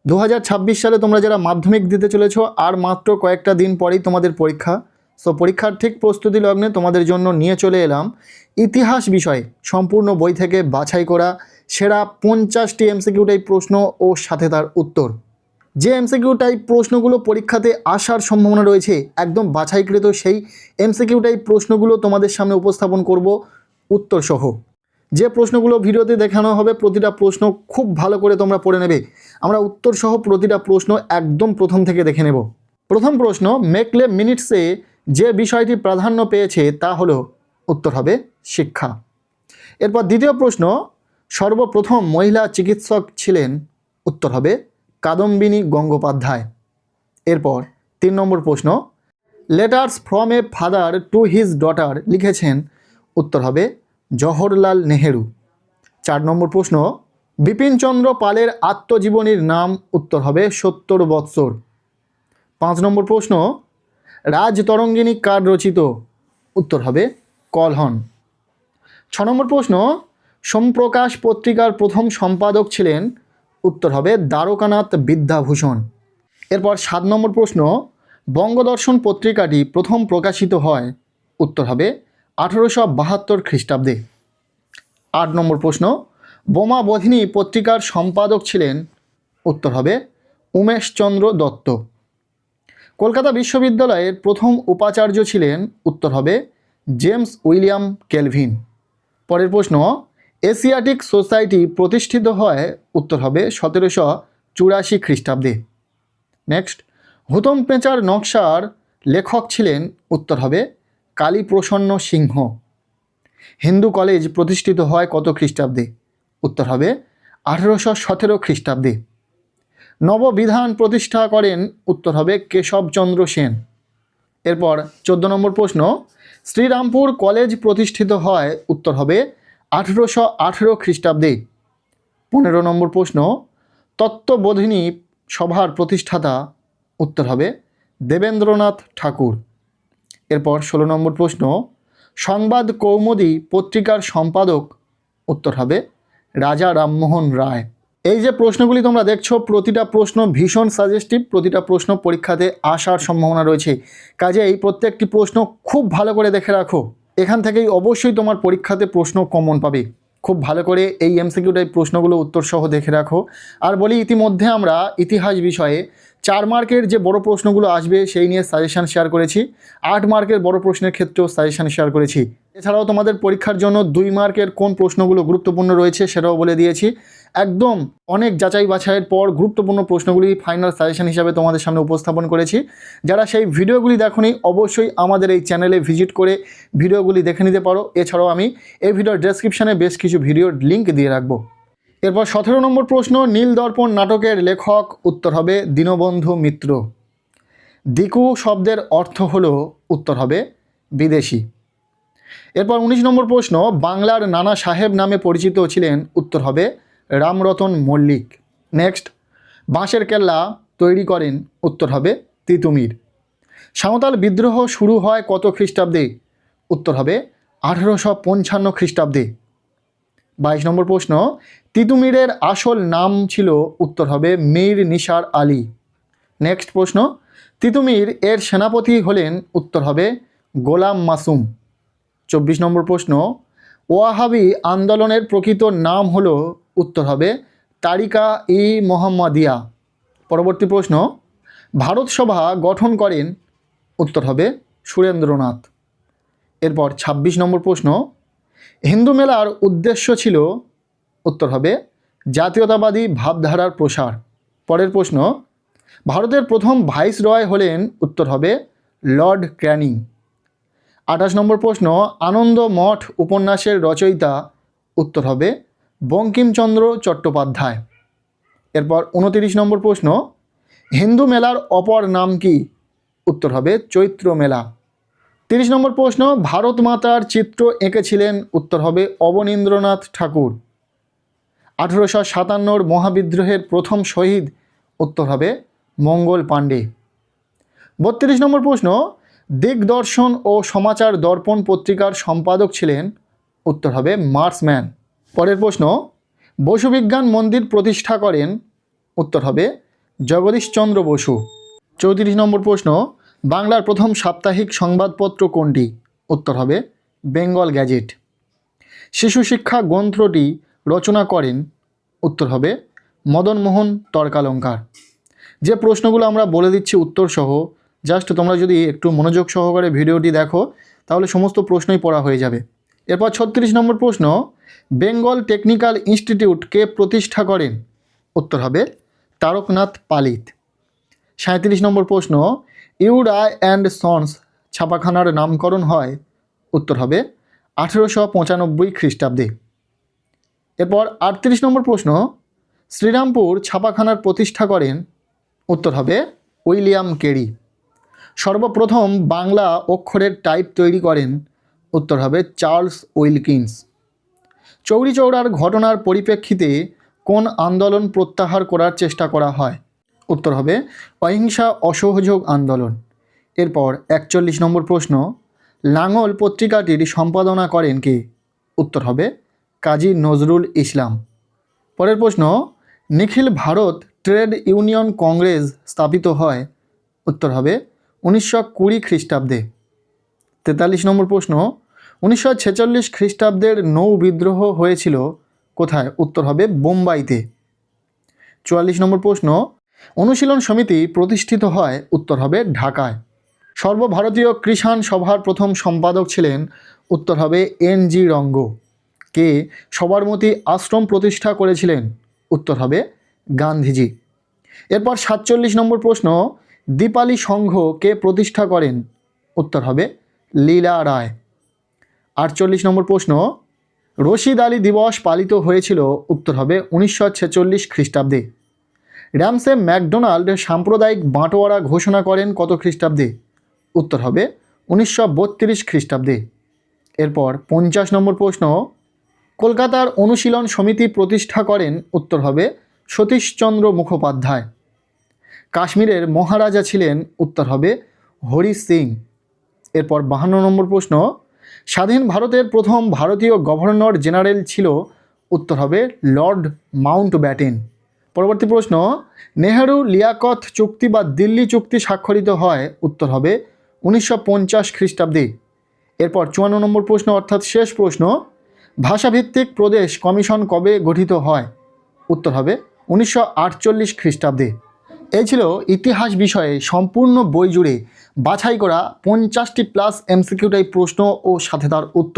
2026 সালে তোমরা যারা মাধ্যমিক দিতে চলেছো আর মাত্র কয়েকটা দিন পরেই তোমাদের পরীক্ষা। সো পরীক্ষার ঠিক প্রস্তুতি লগ্নে তোমাদের জন্য নিয়ে চলে এলাম ইতিহাস বিষয়ে সম্পূর্ণ বই থেকে বাছাই করা সেরা 50টি এমসিকিউ টাইপ প্রশ্ন ও সাথে তার উত্তর। যে এমসিকিউ টাইপ প্রশ্নগুলো পরীক্ষাতে আসার সম্ভাবনা রয়েছে একদম বাছাইকৃত সেই এমসিকিউ টাইপ প্রশ্নগুলো তোমাদের সামনে উপস্থাপন করব উত্তর সহ। যে প্রশ্নগুলো ভিডিওতে দেখানো হবে প্রতিটা প্রশ্ন খুব ভালো করে তোমরা পড়ে নেবে। আমরা উত্তর সহ প্রতিটা প্রশ্ন একদম প্রথম থেকে দেখে নেব। প্রথম প্রশ্ন, মেকলে মিনিটসে যে বিষয়টি প্রাধান্য পেয়েছে তা হলো, উত্তর হবে শিক্ষা। এরপর দ্বিতীয় প্রশ্ন, সর্বপ্রথম মহিলা চিকিৎসক ছিলেন, উত্তর হবে কাদম্বিনী গঙ্গোপাধ্যায়। এরপর 3 নম্বর প্রশ্ন, letters from a father to his daughter লিখেছেন, উত্তর হবে জওহরলাল নেহেরু। 4 নম্বর প্রশ্ন, বিপিনচন্দ্র পালের আত্মজীবনীর নাম, উত্তর হবে 70 বৎসর। 5 নম্বর প্রশ্ন, রাজতরঙ্গিনী কার রচিত, উত্তর হবে কলহন। 6 নম্বর প্রশ্ন, সোমপ্রকাশ পত্রিকার প্রথম সম্পাদক ছিলেন, উত্তর হবে দ্বারকানাথ বিদ্যাভূষণ। এরপর 7 নম্বর প্রশ্ন, বঙ্গদর্শন পত্রিকাটি প্রথম প্রকাশিত হয়, উত্তর হবে 1872 খ্রিস্টাব্দে। 8 নম্বর প্রশ্ন, বোমা বোধিনী পত্রিকার সম্পাদক ছিলেন, উত্তর হবে উমেশচন্দ্র দত্ত। কলকাতা বিশ্ববিদ্যালয়ের প্রথম উপাচার্য ছিলেন, উত্তর হবে জেমস উইলিয়াম কেলভিন। পরের প্রশ্ন, এশিয়াটিক সোসাইটি প্রতিষ্ঠিত হয়, উত্তর হবে 1784 খ্রিস্টাব্দে। নেক্সট, হুতম পেঁচার নকশার লেখক ছিলেন, উত্তর হবে কালীপ্রসন্ন সিংহ। হিন্দু কলেজ প্রতিষ্ঠিত হয় কত খ্রিস্টাব্দে, উত্তর হবে 1817 খ্রিস্টাব্দে। নববিধান প্রতিষ্ঠা করেন, উত্তর হবে কেশবচন্দ্র সেন। এরপর 14 নম্বর প্রশ্ন, শ্রীরামপুর কলেজ প্রতিষ্ঠিত হয়, উত্তর হবে 1818 খ্রিস্টাব্দে। 15 নম্বর প্রশ্ন, তত্ত্ববোধিনী সভার প্রতিষ্ঠাতা, উত্তর হবে দেবেন্দ্রনাথ ঠাকুর। এরপর 16 নম্বর প্রশ্ন, সংবাদ কৌমুদী পত্রিকার সম্পাদক, উত্তর হবে রাজা রামমোহন রায়। এই যে প্রশ্নগুলি তোমরা দেখছো প্রতিটা প্রশ্ন ভীষণ সাজেস্টিভ, প্রতিটা প্রশ্ন পরীক্ষাতে আসার সম্ভাবনা রয়েছে, কাজে এই প্রত্যেকটি প্রশ্ন খুব ভালো করে দেখে রাখো। এখান থেকেই অবশ্যই তোমার পরীক্ষাতে প্রশ্ন কমন পাবে। খুব ভালো করে এই এমসিকিউ টাইপ প্রশ্নগুলো উত্তর সহ দেখে রাখো। আর বলি, ইতিমধ্যে আমরা ইতিহাস বিষয়ে 4 মার্কের যে বড় প্রশ্নগুলো আসবে সেই নিয়ে সাজেশান শেয়ার করেছি, 8 মার্কের বড় প্রশ্নের ক্ষেত্রেও সাজেশান শেয়ার করেছি। এছাড়াও তোমাদের পরীক্ষার জন্য 2 মার্কের কোন প্রশ্নগুলো গুরুত্বপূর্ণ রয়েছে সেটাও বলে দিয়েছি। একদম অনেক যাচাই বাছাইয়ের পর গুরুত্বপূর্ণ প্রশ্নগুলি ফাইনাল সাজেশন হিসাবে তোমাদের সামনে উপস্থাপন করেছি। যারা সেই ভিডিওগুলি দেখোনি অবশ্যই আমাদের এই চ্যানেলে ভিজিট করে ভিডিওগুলি দেখে নিতে পারো। এছাড়াও আমি এই ভিডিওর ডেসক্রিপশানে বেশ কিছু ভিডিওর লিঙ্ক দিয়ে রাখবো। এরপর 17 নম্বর প্রশ্ন, নীল দর্পণ নাটকের লেখক, উত্তর হবে দীনবন্ধু মিত্র। দিকু শব্দের অর্থ হলো, উত্তর হবে বিদেশি। এরপর 19 নম্বর প্রশ্ন, বাংলার নানা সাহেব নামে পরিচিত ছিলেন, উত্তর হবে রামরতন মল্লিক। নেক্সট, বাঁশের কেল্লা তৈরি করেন, উত্তর হবে তিতুমির। সাঁওতাল বিদ্রোহ শুরু হয় কত খ্রিস্টাব্দে, উত্তর হবে 1855 খ্রিস্টাব্দে। 22 নম্বর প্রশ্ন, তিতুমিরের আসল নাম ছিল, উত্তর হবে মীর নিসার আলী। নেক্সট প্রশ্ন, তিতুমির এর সেনাপতি হলেন, উত্তর হবে গোলাম মাসুম। 24 নম্বর প্রশ্ন, ওয়াহাবি আন্দোলনের প্রকৃত নাম হলো, উত্তর হবে তারিকা ই মোহাম্মদিয়া। পরবর্তী প্রশ্ন, ভারত সভা গঠন করেন, উত্তর হবে সুরেন্দ্রনাথ। এরপর 26 নম্বর প্রশ্ন, হিন্দু মেলার উদ্দেশ্য ছিল, উত্তর হবে জাতীয়তাবাদী ভাবধারার প্রসার। পরের প্রশ্ন, ভারতের প্রথম ভাইসরয় হলেন, উত্তর হবে লর্ড ক্যানিং। 28 নম্বর প্রশ্ন, আনন্দ মঠ উপন্যাসের রচয়িতা, উত্তর হবে বঙ্কিমচন্দ্র চট্টোপাধ্যায়। এরপর 29 নম্বর প্রশ্ন, হিন্দু মেলার অপর নাম কি, উত্তর হবে চৈত্র মেলা। 30 নম্বর প্রশ্ন, ভারত মাতার চিত্র এঁকেছিলেন, উত্তর হবে অবনীন্দ্রনাথ ঠাকুর। 1857 মহাবিদ্রোহের প্রথম শহীদ, উত্তর হবে মঙ্গল পাণ্ডে। 32 নম্বর প্রশ্ন, দিগদর্শন ও সমাচার দর্পণ পত্রিকার সম্পাদক ছিলেন, উত্তর হবে মার্সম্যান। পরের প্রশ্ন, বসুবিজ্ঞান মন্দির প্রতিষ্ঠা করেন, উত্তর হবে জগদীশচন্দ্র বসু। 34 নম্বর প্রশ্ন, বাংলার প্রথম সাপ্তাহিক সংবাদপত্র কোনটি? উত্তর হবে বেঙ্গল গ্যাজেট। শিশু শিক্ষা গ্রন্থটি রচনা করেন? উত্তর হবে মদনমোহন তর্কালঙ্কার। যে প্রশ্নগুলো আমরা বলে দিচ্ছি উত্তর সহ, জাস্ট তোমরা যদি একটু মনোযোগ সহকারে ভিডিওটি দেখো তাহলে সমস্ত প্রশ্নই পড়া হয়ে যাবে। এরপর 36 নম্বর প্রশ্ন, বেঙ্গল টেকনিক্যাল ইনস্টিটিউট কে প্রতিষ্ঠা করেন? উত্তর হবে তারকনাথ পালিত। 37 নম্বর প্রশ্ন, ইউরাই অ্যান্ড সন্স ছাপাখানার নামকরণ হয়? উত্তর হবে 1895 খ্রিস্টাব্দে। এরপর 38 নম্বর প্রশ্ন, শ্রীরামপুর ছাপাখানার প্রতিষ্ঠা করেন? উত্তর হবে উইলিয়াম কেরি। সর্বপ্রথম বাংলা অক্ষরের টাইপ তৈরি করেন? উত্তর হবে চার্লস উইলকিন্স। চৌরি চৌরার ঘটনার পরিপ্রেক্ষিতে কোন আন্দোলন প্রত্যাহার করার চেষ্টা করা হয়? উত্তর হবে অহিংসা অসহযোগ আন্দোলন। এরপর 41 নম্বর প্রশ্ন, লাঙল পত্রিকাটির সম্পাদনা করেন কে? উত্তর হবে কাজী নজরুল ইসলাম। পরের প্রশ্ন, নিখিল ভারত ট্রেড ইউনিয়ন কংগ্রেস স্থাপিত হয়? উত্তর হবে 1920 খ্রিস্টাব্দে। 43 নম্বর প্রশ্ন, 1946 খ্রিস্টাব্দের নৌ বিদ্রোহ হয়েছিল কোথায়? উত্তর হবে বোম্বাইতে। 44 নম্বর প্রশ্ন, অনুশীলন সমিতি প্রতিষ্ঠিত হয়? উত্তর হবে ঢাকায়। সর্বভারতীয় কৃষাণ সভার প্রথম সম্পাদক ছিলেন? উত্তর হবে এন.জি. রঙ্গ। কে সবরমতী আশ্রম প্রতিষ্ঠা করেছিলেন? উত্তর হবে গান্ধীজি। এরপর 47 নম্বর প্রশ্ন, দীপালি সংঘ কে প্রতিষ্ঠা করেন? উত্তর হবে লীলা রায়। 48 নম্বর প্রশ্ন, রশিদ আলী দিবস পালিত হয়েছিল? উত্তর হবে 1946 খ্রিস্টাব্দে। র্যামসে ম্যাকডোনাল্ড সাম্প্রদায়িক বাঁটোয়ারা ঘোষণা করেন কত খ্রিস্টাব্দে? উত্তর হবে 1932 খ্রিস্টাব্দে। এরপর 50 নম্বর প্রশ্ন, কলকাতার অনুশীলন সমিতি প্রতিষ্ঠা করেন? উত্তর হবে সতীশচন্দ্র মুখোপাধ্যায়। কাশ্মীরের মহারাজা ছিলেন? উত্তর হবে হরি সিং। এরপর 52 নম্বর প্রশ্ন, স্বাধীন ভারতের প্রথম ভারতীয় গভর্নর জেনারেল ছিল? উত্তর হবে লর্ড মাউন্টব্যাটেন। পরবর্তী প্রশ্ন, নেহেরু লিয়াকত চুক্তি বা দিল্লি চুক্তি স্বাক্ষরিত হয়? উত্তর হবে 1950 খ্রিস্টাব্দে। এরপর 54 নম্বর প্রশ্ন অর্থাৎ শেষ প্রশ্ন, ভাষাভিত্তিক প্রদেশ কমিশন কবে গঠিত হয়? উত্তর হবে 1948 খ্রিস্টাব্দে। এই ছিল ইতিহাস বিষয়ে সম্পূর্ণ বই জুড়ে বাছাই করা 50টি প্লাস এমসিকিউ টাইপ প্রশ্ন ও সাথে তার উত্তর।